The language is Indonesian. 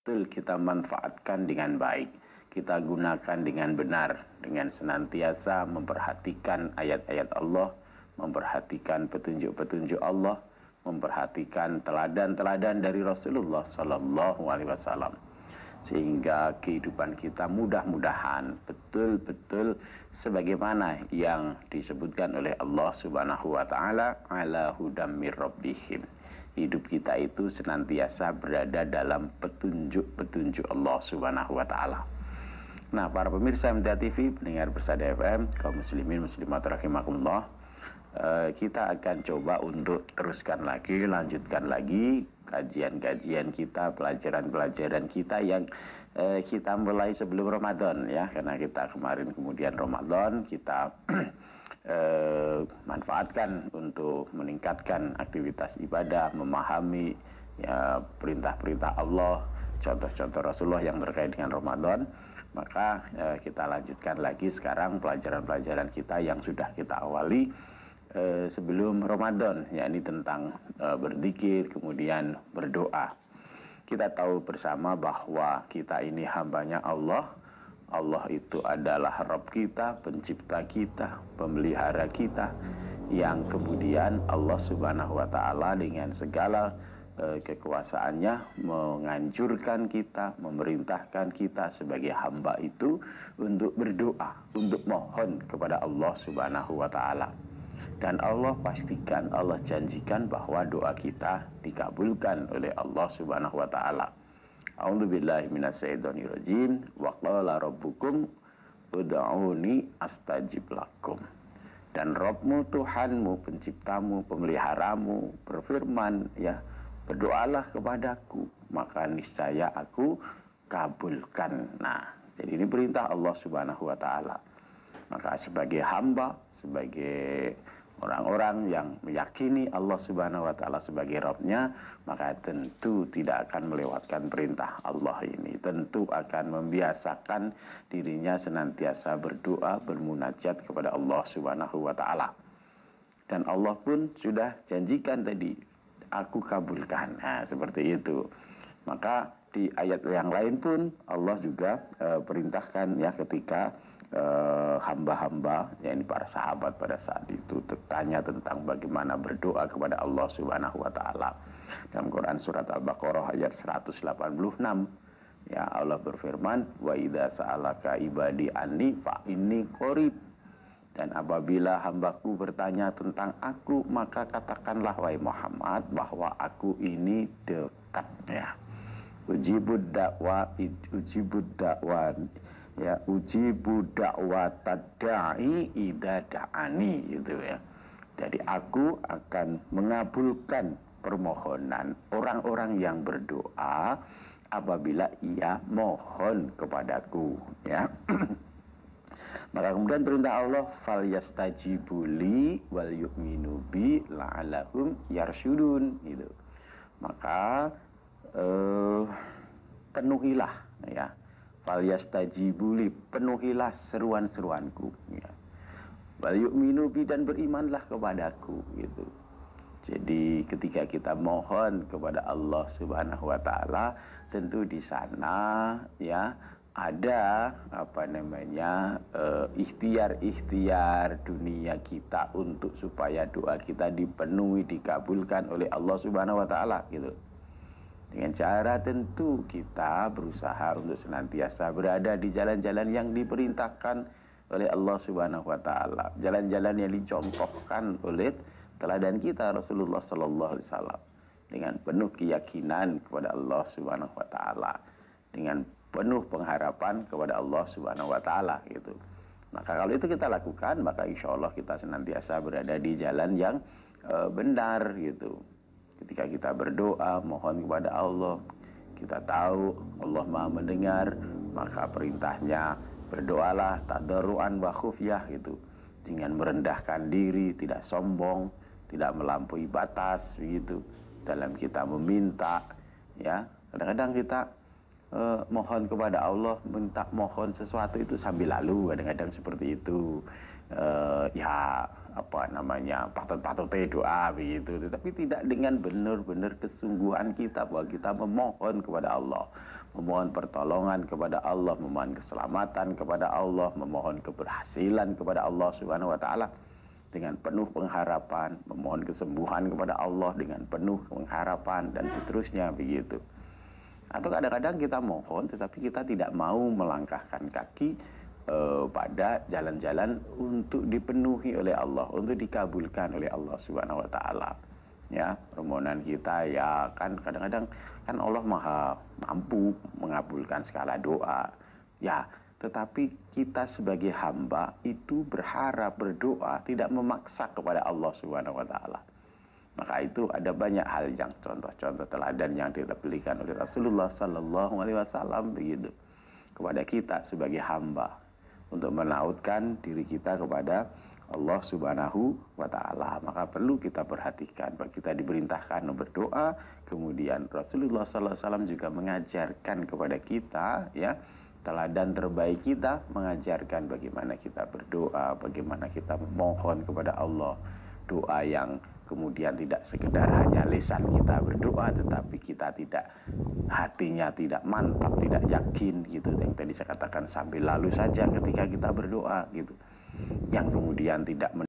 betul kita manfaatkan dengan baik, kita gunakan dengan benar, dengan senantiasa memperhatikan ayat-ayat Allah, memperhatikan petunjuk-petunjuk Allah, memperhatikan teladan-teladan dari Rasulullah Sallallahu Alaihi Wasallam, sehingga kehidupan kita mudah-mudahan betul-betul sebagaimana yang disebutkan oleh Allah Subhanahu wa taala, ala hudam mir rabbihim. Hidup kita itu senantiasa berada dalam petunjuk-petunjuk Allah Subhanahu wa taala. Nah, para pemirsa MTA TV, pendengar Persada FM, kaum muslimin muslimat rahimakumullah, kita akan coba untuk teruskan lagi, lanjutkan lagi kajian-kajian kita, pelajaran-pelajaran kita yang kita mulai sebelum Ramadan ya, karena kita kemarin kemudian Ramadan kita manfaatkan untuk meningkatkan aktivitas ibadah, memahami ya perintah-perintah Allah, contoh-contoh Rasulullah yang terkait dengan Ramadan. Maka kita lanjutkan lagi sekarang pelajaran-pelajaran kita yang sudah kita awali sebelum Ramadan, yakni tentang berzikir, kemudian berdoa. Kita tahu bersama bahwa kita ini hambanya Allah. Allah itu adalah Rabb kita, pencipta kita, pemelihara kita, yang kemudian Allah Subhanahu wa taala dengan segala kekuasaannya menganjurkan kita, memerintahkan kita sebagai hamba itu untuk berdoa, untuk mohon kepada Allah Subhanahu wa taala. Dan Allah pastikan, Allah janjikan bahwa doa kita dikabulkan oleh Allah Subhanahu wa taala. A'udzubillahi minasyaitonirrajim. Wa qala rabbukum ud'uni astajib lakum. Dan Rabbmu, Tuhanmu, penciptamu, pemeliharamu berfirman ya, berdoalah kepadaku, maka niscaya aku kabulkan. Nah, jadi ini perintah Allah Subhanahu wa taala. Maka sebagai hamba, sebagai orang-orang yang meyakini Allah Subhanahu wa taala sebagai Rabb-nya, maka tentu tidak akan melewatkan perintah Allah ini. Tentu akan membiasakan dirinya senantiasa berdoa, bermunajat kepada Allah Subhanahu wa taala. Dan Allah pun sudah janjikan tadi, aku kabulkan. Nah, seperti itu. Maka di ayat yang lain pun Allah juga perintahkan ya, ketika hamba-hamba, yakni para sahabat pada saat itu bertanya tentang bagaimana berdoa kepada Allah Subhanahu wa taala. Dalam Quran surat Al-Baqarah ayat 186 ya, Allah berfirman, wa idza sa'alaka ibadi anni fa inni qarib. Dan apabila hambaku bertanya tentang aku, maka katakanlah wahai Muhammad bahwa aku ini dekat ya. Ujibud dakwa ya, ujibu da'watad da'i idza da'ani gitu ya. Jadi aku akan mengabulkan permohonan orang-orang yang berdoa apabila ia mohon kepadaku ya. Maka kemudian perintah Allah, fal yastajibuli wal yu'minu bi la'allahum yarsyudun gitu. Maka penuhilah ya, fal yastajibuli, penuhilah seruan-seruanku ya. Wal yu'minu bi, dan berimanlah kepadaku gitu. Jadi ketika kita mohon kepada Allah Subhanahu wa taala, tentu di sana ya ada ikhtiar-ikhtiar dunia kita untuk supaya doa kita dipenuhi, dikabulkan oleh Allah Subhanahu wa taala gitu. Dengan cara tentu kita berusaha untuk senantiasa berada di jalan-jalan yang diperintahkan oleh Allah Subhanahu wa taala, jalan-jalan yang dicontohkan oleh teladan kita Rasulullah sallallahu alaihi wasallam, dengan penuh keyakinan kepada Allah Subhanahu wa taala, dengan penuh pengharapan kepada Allah Subhanahu wa taala gitu. Maka kalau itu kita lakukan, maka insya Allah kita senantiasa berada di jalan yang benar gitu. Ketika kita berdoa, mohon kepada Allah, kita tahu Allah Maha mendengar, maka perintahnya berdoalah tadarruan wa khufyah gitu, dengan merendahkan diri, tidak sombong, tidak melampaui batas begitu dalam kita meminta ya. Kadang-kadang kita mohon kepada Allah, mohon sesuatu itu sambil lalu, kadang-kadang seperti itu ya, apa namanya patut-patut doa begitu, tetapi tidak dengan benar-benar kesungguhan kita bahwa kita memohon kepada Allah, memohon pertolongan kepada Allah, memohon keselamatan kepada Allah, memohon keberhasilan kepada Allah Subhanahu wa taala dengan penuh pengharapan, memohon kesembuhan kepada Allah dengan penuh pengharapan dan seterusnya begitu. Atau kadang-kadang kita mohon tetapi kita tidak mau melangkahkan kaki pada jalan-jalan untuk dipenuhi oleh Allah, untuk dikabulkan oleh Allah Subhanahu wa taala. Ya, permohonan kita ya kan kadang-kadang kan Allah Maha mampu mengabulkan segala doa. Ya, tetapi kita sebagai hamba itu berharap, berdoa, tidak memaksa kepada Allah Subhanahu wa taala. Maka itu ada banyak hal yang contoh-contoh teladan yang diberikan oleh Rasulullah sallallahu alaihi wasallam begitu kepada kita sebagai hamba untuk menautkan diri kita kepada Allah Subhanahu wa taala. Maka perlu kita perhatikan bahwa kita diperintahkan berdoa, kemudian Rasulullah sallallahu alaihi wasallam juga mengajarkan kepada kita ya, teladan terbaik kita mengajarkan bagaimana kita berdoa, bagaimana kita memohon kepada Allah. Doa yang kemudian tidak sekedar hanya lisan kita berdoa, tetapi kita tidak, hatinya tidak mantap, tidak yakin gitu. Yang tadi saya katakan sambil lalu saja ketika kita berdoa gitu. Yang kemudian tidak